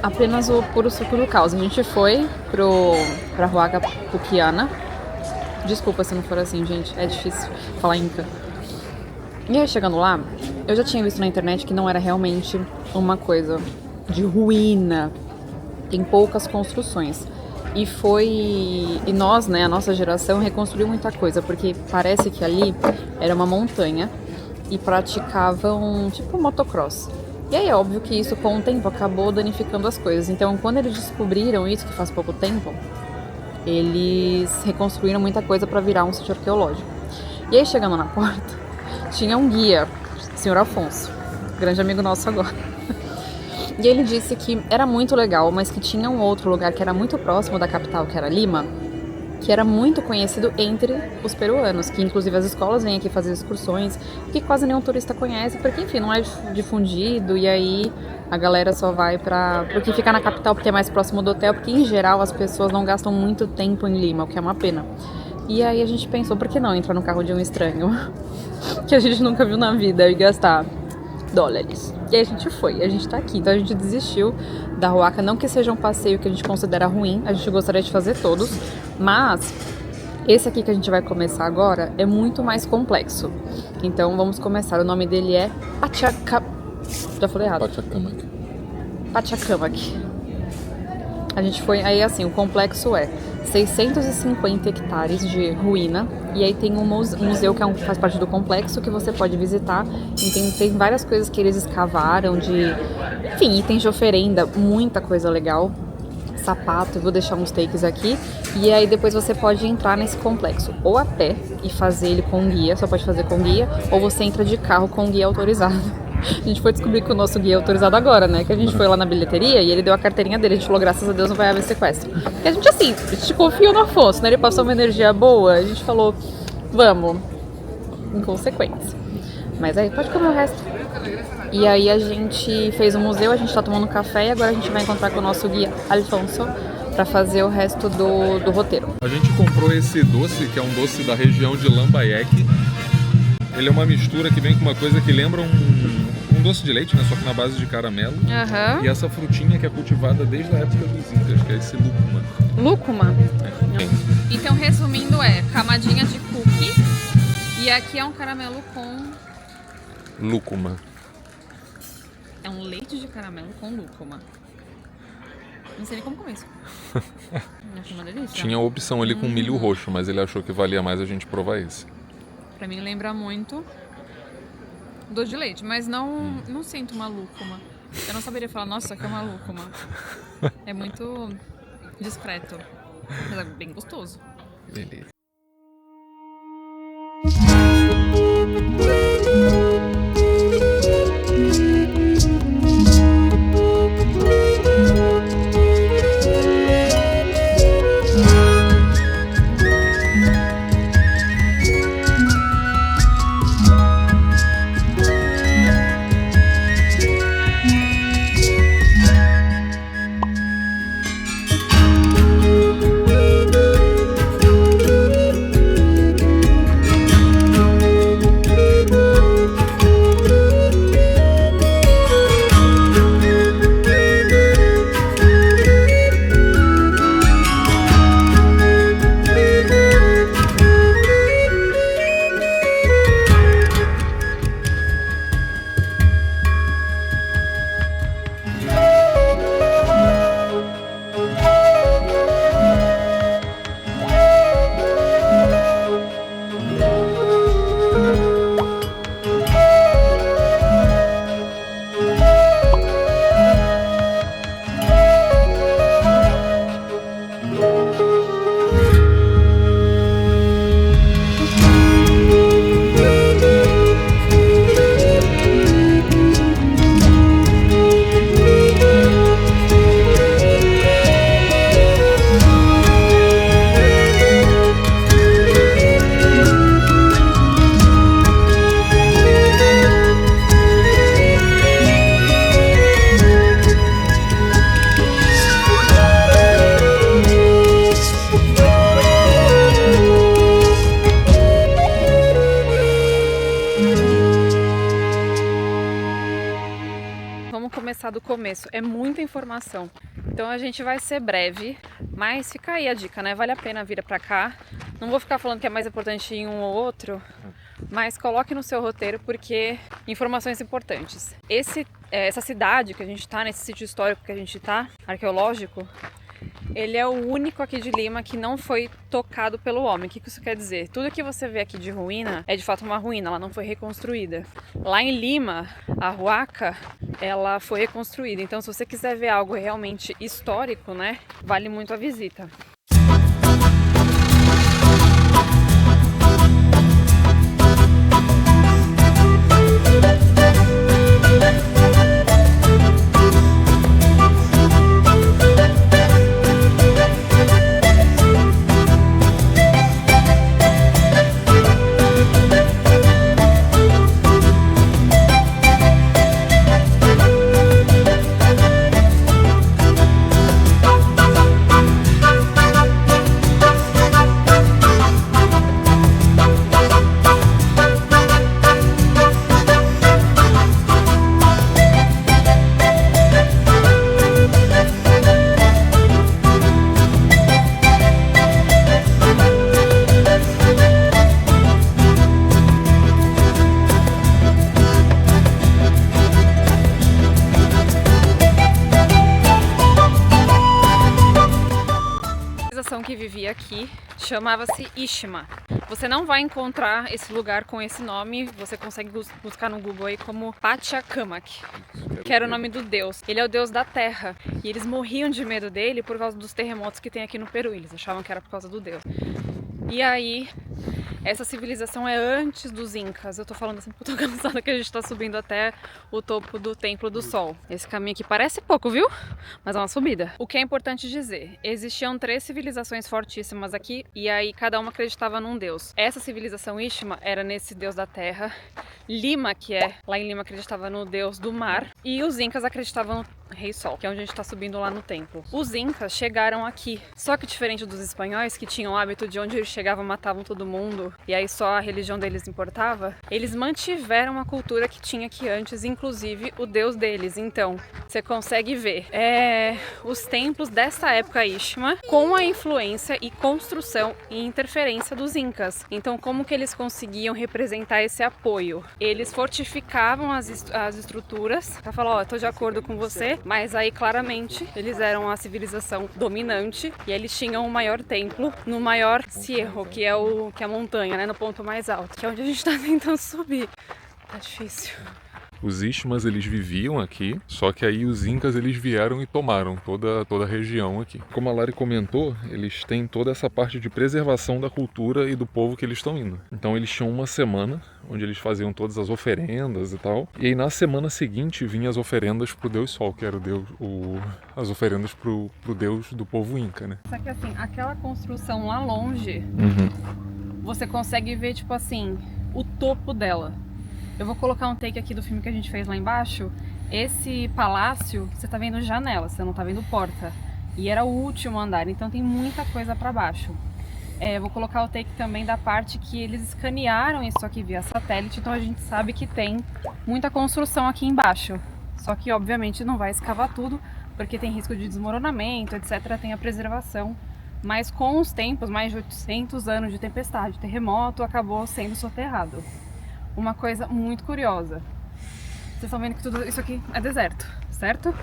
Apenas o puro suco do caos. A gente foi pra Huaca Puquiana. Desculpa se não for assim, gente. É difícil falar inca. E aí, chegando lá, eu já tinha visto na internet que não era realmente uma coisa de ruína. Tem poucas construções. E nós, né, a nossa geração, reconstruiu muita coisa. Porque parece que ali era uma montanha e praticavam, tipo, motocross. E aí é óbvio que isso com o tempo acabou danificando as coisas. Então quando eles descobriram isso, que faz pouco tempo, eles reconstruíram muita coisa para virar um sítio arqueológico. E aí chegando na porta, tinha um guia, senhor Afonso, grande amigo nosso agora. E ele disse que era muito legal, mas que tinha um outro lugar que era muito próximo da capital, que era Lima, que era muito conhecido entre os peruanos, que inclusive as escolas vêm aqui fazer excursões, que quase nenhum turista conhece, porque enfim, não é difundido, e aí a galera só vai pro que fica na capital, porque é mais próximo do hotel, porque em geral as pessoas não gastam muito tempo em Lima, o que é uma pena. E aí a gente pensou, por que não entrar no carro de um estranho, que a gente nunca viu na vida, e gastar dólares. E aí a gente foi, a gente tá aqui, então a gente desistiu da Huaca, não que seja um passeio que a gente considera ruim, a gente gostaria de fazer todos, mas esse aqui que a gente vai começar agora é muito mais complexo. Então vamos começar, o nome dele é Já falei errado. Pachacamac. A gente foi, aí assim, o complexo é 650 hectares de ruína, e aí tem um museu que faz parte do complexo que você pode visitar, e tem várias coisas que eles escavaram, enfim, itens de oferenda, muita coisa legal, sapato, eu vou deixar uns takes aqui, e aí depois você pode entrar nesse complexo, ou a pé e fazer ele com guia, só pode fazer com guia, ou você entra de carro com guia autorizado. A gente foi descobrir que o nosso guia é autorizado agora, né? Que a gente foi lá na bilheteria e ele deu a carteirinha dele. A gente falou, graças a Deus não vai haver sequestro. Porque a gente confiou no Afonso, né? Ele passou uma energia boa. A gente falou, vamos, em consequência. Mas aí, pode comer o resto. E aí a gente fez o museu, a gente tá tomando café e agora a gente vai encontrar com o nosso guia, Alfonso, pra fazer o resto do roteiro. A gente comprou esse doce, que é um doce da região de Lambayeque. Ele é uma mistura que vem com uma coisa que lembra um doce de leite, né? Só que na base de caramelo. Uhum. E essa frutinha que é cultivada desde a época dos incas, que é esse lúcuma. Lúcuma? É. Então, resumindo, camadinha de cookie. E aqui é um caramelo com... Lúcuma. É um leite de caramelo com lúcuma. Não sei nem como comer isso. Acho uma delícia. Tinha a opção ali com milho roxo, mas ele achou que valia mais a gente provar esse. Pra mim lembra muito doce de leite, mas não sinto uma lúcuma. Eu não saberia falar, nossa, que é uma lúcuma. É muito discreto, mas é bem gostoso. Beleza. começar do começo. É muita informação. Então a gente vai ser breve, mas fica aí a dica, né? Vale a pena vir pra cá. Não vou ficar falando que é mais importante em um ou outro, mas coloque no seu roteiro porque informações importantes. Essa cidade que a gente tá, nesse sítio histórico que a gente tá, arqueológico, ele é o único aqui de Lima que não foi tocado pelo homem. O que isso quer dizer? Tudo que você vê aqui de ruína é de fato uma ruína, ela não foi reconstruída. Lá em Lima, a Huaca, ela foi reconstruída. Então, se você quiser ver algo realmente histórico, né, vale muito a visita. Que vivia aqui chamava-se Ishima. Você não vai encontrar esse lugar com esse nome, você consegue buscar no Google aí como Pachacamac, que era o nome do deus. Ele é o deus da terra e eles morriam de medo dele por causa dos terremotos que tem aqui no Peru. Eles achavam que era por causa do deus. E aí, essa civilização é antes dos Incas. Eu tô falando assim porque eu tô cansada que a gente tá subindo até o topo do Templo do Sol. Esse caminho aqui parece pouco, viu? Mas é uma subida. O que é importante dizer, existiam 3 civilizações fortíssimas aqui e aí cada uma acreditava num deus. Essa civilização Ishima era nesse deus da terra. Lima, lá em Lima, acreditava no deus do mar. E os Incas acreditavam no Rei Sol, que é onde a gente tá subindo lá no templo. Os Incas chegaram aqui, só que diferente dos espanhóis, que tinham o hábito de onde eles chegavam matavam todo mundo, e aí só a religião deles importava, eles mantiveram a cultura que tinha aqui antes, inclusive o deus deles. Então, você consegue ver os templos dessa época Ishima com a influência e construção e interferência dos Incas. Então, como que eles conseguiam representar esse apoio? Eles fortificavam as estruturas pra falar, ó, tô de acordo com você, mas aí claramente eles eram a civilização dominante e eles tinham o maior templo no maior cerro, que é a montanha, né, no ponto mais alto, que é onde a gente tá tentando subir. Tá difícil. Os Ishmas, eles viviam aqui, só que aí os Incas, eles vieram e tomaram toda a região aqui. Como a Lari comentou, eles têm toda essa parte de preservação da cultura e do povo que eles estão indo. Então eles tinham uma semana onde eles faziam todas as oferendas e tal. E aí na semana seguinte vinham as oferendas pro Deus Sol, que era as oferendas pro Deus do povo Inca, né? Só que assim, aquela construção lá longe, você consegue ver, tipo assim, o topo dela. Eu vou colocar um take aqui do filme que a gente fez lá embaixo. Esse palácio, você tá vendo janela, você não tá vendo porta. E era o último andar, então tem muita coisa pra baixo. Vou colocar o take também da parte que eles escanearam isso aqui via satélite, então a gente sabe que tem muita construção aqui embaixo. Só que obviamente não vai escavar tudo, porque tem risco de desmoronamento, etc. Tem a preservação. Mas com os tempos, mais de 800 anos de tempestade, terremoto, acabou sendo soterrado. Uma coisa muito curiosa. Vocês estão vendo que tudo isso aqui é deserto, certo?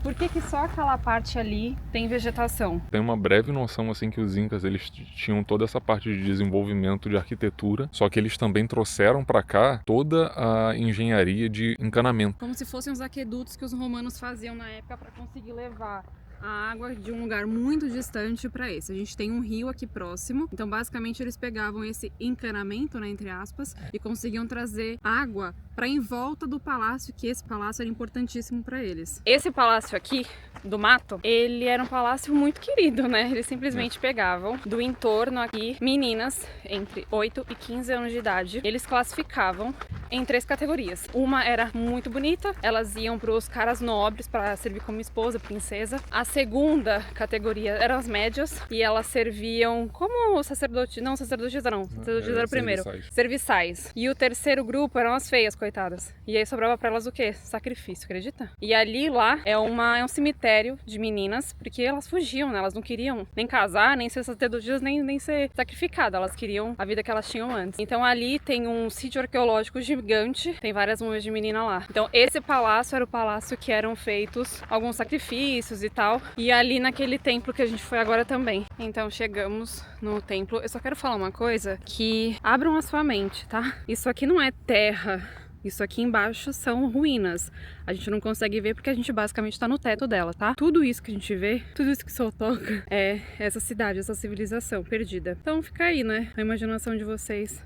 Por que só aquela parte ali tem vegetação? Tem uma breve noção assim que os Incas, eles tinham toda essa parte de desenvolvimento de arquitetura, só que eles também trouxeram para cá toda a engenharia de encanamento. Como se fossem os aquedutos que os romanos faziam na época para conseguir levar a água de um lugar muito distante para esse. A gente tem um rio aqui próximo, então basicamente eles pegavam esse encanamento, né, entre aspas, e conseguiam trazer água para em volta do palácio, que esse palácio era importantíssimo para eles. Esse palácio aqui, do mato, ele era um palácio muito querido, né? Eles simplesmente pegavam do entorno aqui meninas entre 8 e 15 anos de idade. Eles classificavam em 3 categorias. Uma era muito bonita, elas iam para os caras nobres para servir como esposa, princesa. A segunda categoria eram as médias e elas serviam como sacerdotisa, não, sacerdotisa não, sacerdotisa era o primeiro. Serviçais. E o terceiro grupo eram as feias, coitadas. E aí sobrava pra elas o quê? Sacrifício, acredita? E ali lá é um cemitério de meninas, porque elas fugiam, né? Elas não queriam nem casar, nem ser sacerdotisas, nem ser sacrificadas. Elas queriam a vida que elas tinham antes. Então ali tem um sítio arqueológico gigante, tem várias múmias de menina lá. Então esse palácio era o palácio que eram feitos alguns sacrifícios e tal. E ali naquele templo que a gente foi agora também. Então chegamos no templo. Eu só quero falar uma coisa, que abram a sua mente, tá? Isso aqui não é terra. Isso aqui embaixo são ruínas. A gente não consegue ver porque a gente basicamente tá no teto dela, tá? Tudo isso que a gente vê, tudo isso que só toca é essa cidade, essa civilização perdida. Então fica aí, né? A imaginação de vocês.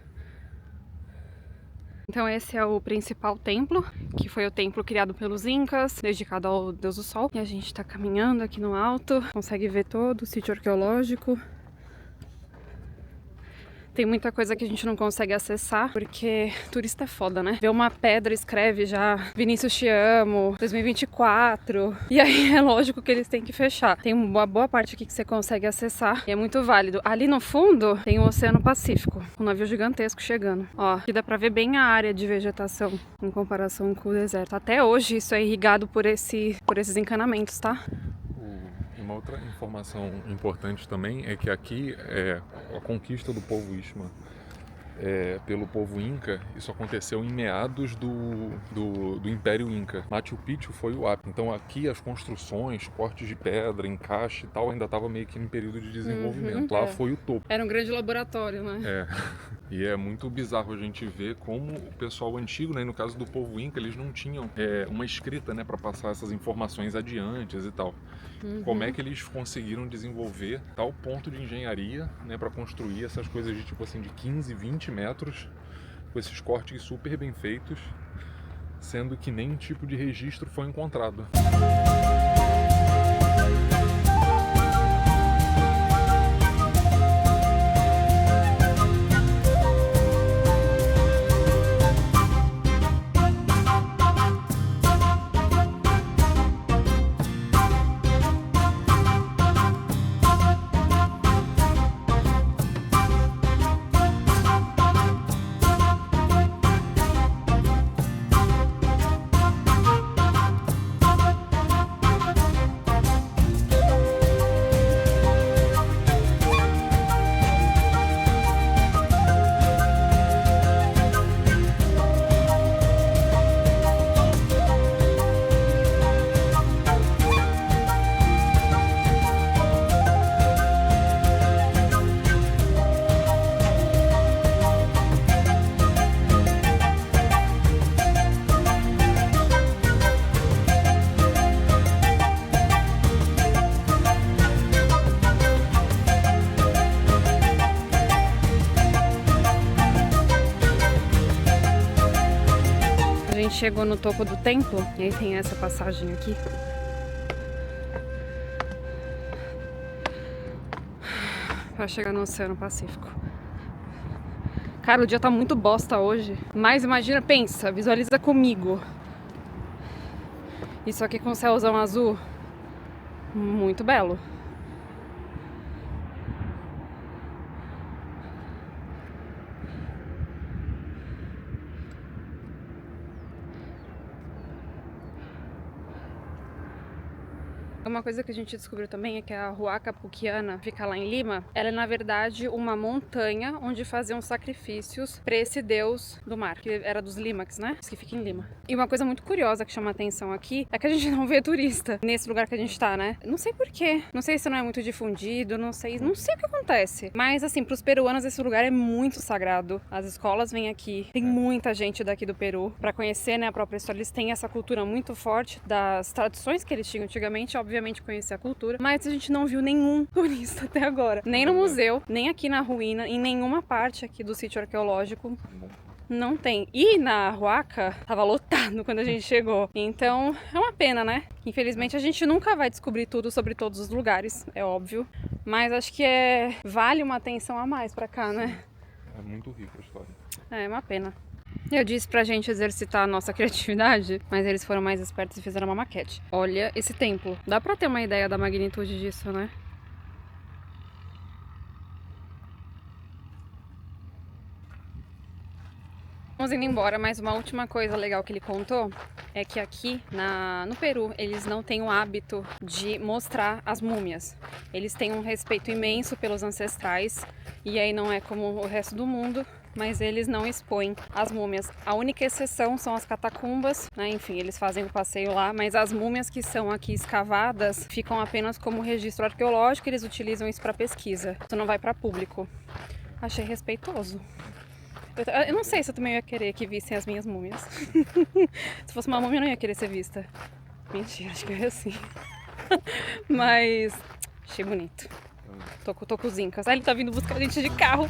Então esse é o principal templo, que foi o templo criado pelos Incas, dedicado ao Deus do Sol. E a gente tá caminhando aqui no alto, consegue ver todo o sítio arqueológico. Tem muita coisa que a gente não consegue acessar, porque turista é foda, né? Vê uma pedra, escreve já Vinícius te amo, 2024. E aí é lógico que eles têm que fechar. Tem uma boa parte aqui que você consegue acessar e é muito válido. Ali no fundo tem o Oceano Pacífico, um navio gigantesco chegando. Ó, aqui dá pra ver bem a área de vegetação em comparação com o deserto. Até hoje isso é irrigado por esses encanamentos, tá? Uma outra informação importante também é que aqui a conquista do povo Istma pelo povo Inca, isso aconteceu em meados do Império Inca. Machu Picchu foi o ápice. Então aqui as construções, cortes de pedra, encaixe e tal, ainda estava meio que em período de desenvolvimento. Lá foi o topo. Era um grande laboratório, né? E é muito bizarro a gente ver como o pessoal antigo, né, no caso do povo Inca, eles não tinham uma escrita, né, para passar essas informações adiante e tal. Como é que eles conseguiram desenvolver tal ponto de engenharia, né, para construir essas coisas de tipo assim de 15, 20 metros, com esses cortes super bem feitos, sendo que nenhum tipo de registro foi encontrado. A gente chegou no topo do templo e aí tem essa passagem aqui. Pra chegar no Oceano Pacífico. Cara, o dia tá muito bosta hoje. Mas imagina, pensa, visualiza comigo. Isso aqui com o céuzão azul. Muito belo. Uma coisa que a gente descobriu também é que a Huaca Pucllana fica lá em Lima. Ela é na verdade uma montanha onde faziam sacrifícios para esse deus do mar, que era dos Límax, né? Que fica em Lima. E uma coisa muito curiosa que chama a atenção aqui é que a gente não vê turista nesse lugar que a gente tá, né? Não sei porquê. Não sei se não é muito difundido, não sei o que acontece. Mas assim, pros peruanos esse lugar é muito sagrado. As escolas vêm aqui. Tem muita gente daqui do Peru para conhecer, né, a própria história. Eles têm essa cultura muito forte das tradições que eles tinham antigamente, obviamente conhecer a cultura, mas a gente não viu nenhum turista até agora. Nem no museu, nem aqui na ruína, em nenhuma parte aqui do sítio arqueológico. Não tem. E na Huaca tava lotado quando a gente chegou. Então é uma pena, né? Infelizmente a gente nunca vai descobrir tudo sobre todos os lugares, é óbvio. Mas acho que vale uma atenção a mais pra cá, né? É muito rica a história. É uma pena. Eu disse pra gente exercitar a nossa criatividade, mas eles foram mais espertos e fizeram uma maquete. Olha esse templo. Dá pra ter uma ideia da magnitude disso, né? Vamos indo embora, mas uma última coisa legal que ele contou é que aqui no Peru eles não têm o hábito de mostrar as múmias. Eles têm um respeito imenso pelos ancestrais e aí não é como o resto do mundo, mas eles não expõem as múmias. A única exceção são as catacumbas, né? Enfim, eles fazem o passeio lá, mas as múmias que são aqui escavadas ficam apenas como registro arqueológico, eles utilizam isso para pesquisa. Isso não vai para público. Achei respeitoso. Eu não sei se eu também ia querer que vissem as minhas múmias. Se fosse uma múmia, eu não ia querer ser vista. Mentira, acho que eu ia sim. Mas achei bonito. Tô com os incas. Ah, ele tá vindo buscar a gente de carro.